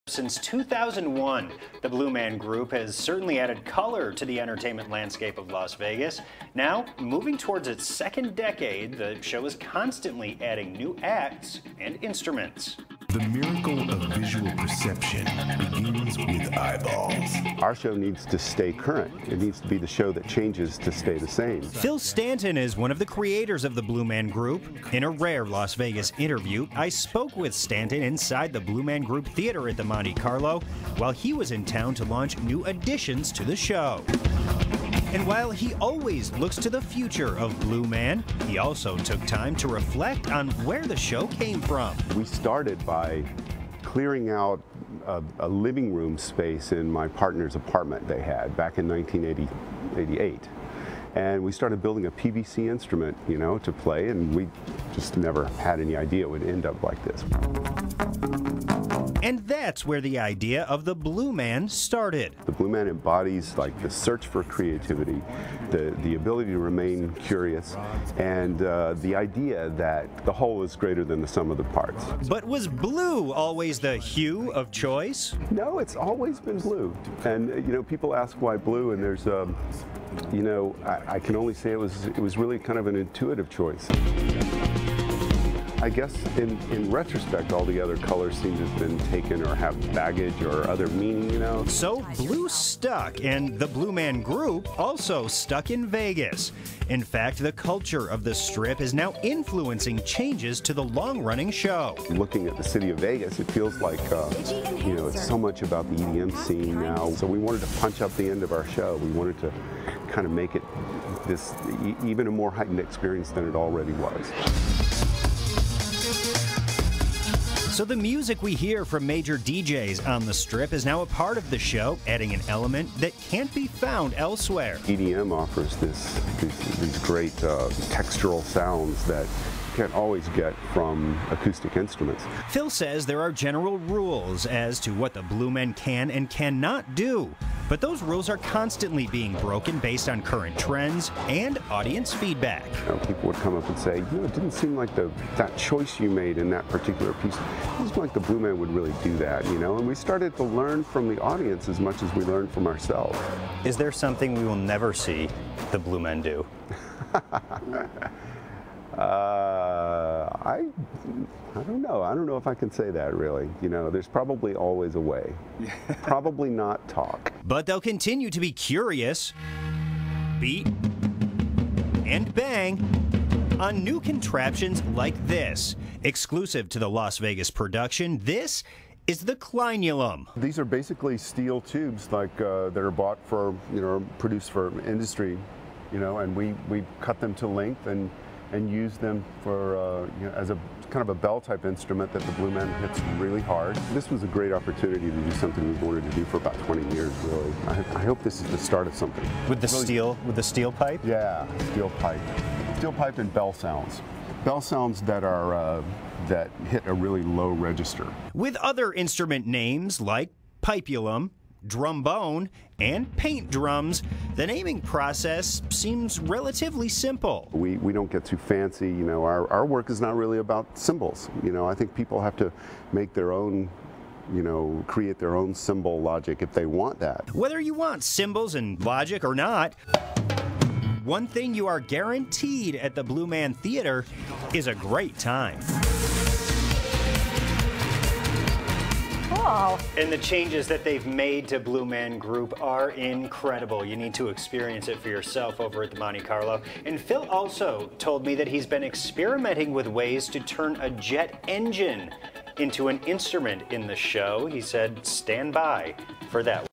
Since 2001, the Blue Man Group has certainly added color to the entertainment landscape of Las Vegas. Now, moving towards its second decade, the show is constantly adding new acts and instruments. The miracle of visual perception begins with eyeballs. Our show needs to stay current. It needs to be the show that changes to stay the same. Phil Stanton is one of the creators of the Blue Man Group. In a rare Las Vegas interview, I spoke with Stanton inside the Blue Man Group Theater at the Monte Carlo while he was in town to launch new additions to the show. And while he always looks to the future of Blue Man, he also took time to reflect on where the show came from. We started by clearing out a living room space in my partner's apartment they had back in 1988. And we started building a PVC instrument, to play, and we just never had any idea it would end up like this. And that's where the idea of the Blue Man started. The Blue Man embodies the search for creativity, the ability to remain curious, and the idea that the whole is greater than the sum of the parts. But was blue always the hue of choice? No, it's always been blue. And people ask why blue, and there's I can only say it was really kind of an intuitive choice. I guess in retrospect, all the other colors seem to have been taken or have baggage or other meaning, So blue stuck, and the Blue Man Group also stuck in Vegas. In fact, the culture of the Strip is now influencing changes to the long-running show. Looking at the city of Vegas, it feels like, it's so much about the EDM scene now. So we wanted to punch up the end of our show. We wanted to kind of make it this even a more heightened experience than it already was. So the music we hear from major DJs on the Strip is now a part of the show, adding an element that can't be found elsewhere. EDM offers these great textural sounds that you can't always get from acoustic instruments. Phil says there are general rules as to what the Blue Men can and cannot do, but those rules are constantly being broken based on current trends and audience feedback. People would come up and say, it didn't seem like that choice you made in that particular piece, it doesn't like the Blue Man would really do that, and we started to learn from the audience as much as we learned from ourselves. Is there something we will never see the Blue Men do? I don't know. I don't know if I can say that, really. There's probably always a way. Probably not talk. But they'll continue to be curious, beat, and bang on new contraptions like this. Exclusive to the Las Vegas production, this is the clinulum. These are basically steel tubes that are bought for, produced for industry, and we cut them to length and use them for as a kind of a bell type instrument that the Blue Man hits really hard. This was a great opportunity to do something we've wanted to do for about 20 years, really. I hope this is the start of something. With the steel pipe? Yeah, steel pipe. Steel pipe and bell sounds. Bell sounds that are that hit a really low register. With other instrument names like pipulum, drumbone, and paint drums, the naming process seems relatively simple. We don't get too fancy, our work is not really about symbols. I think people have to make their own, create their own symbol logic if they want that. Whether you want symbols and logic or not, one thing you are guaranteed at the Blue Man Theater is a great time. And the changes that they've made to Blue Man Group are incredible. You need to experience it for yourself over at the Monte Carlo. And Phil also told me that he's been experimenting with ways to turn a jet engine into an instrument in the show. He said, stand by for that.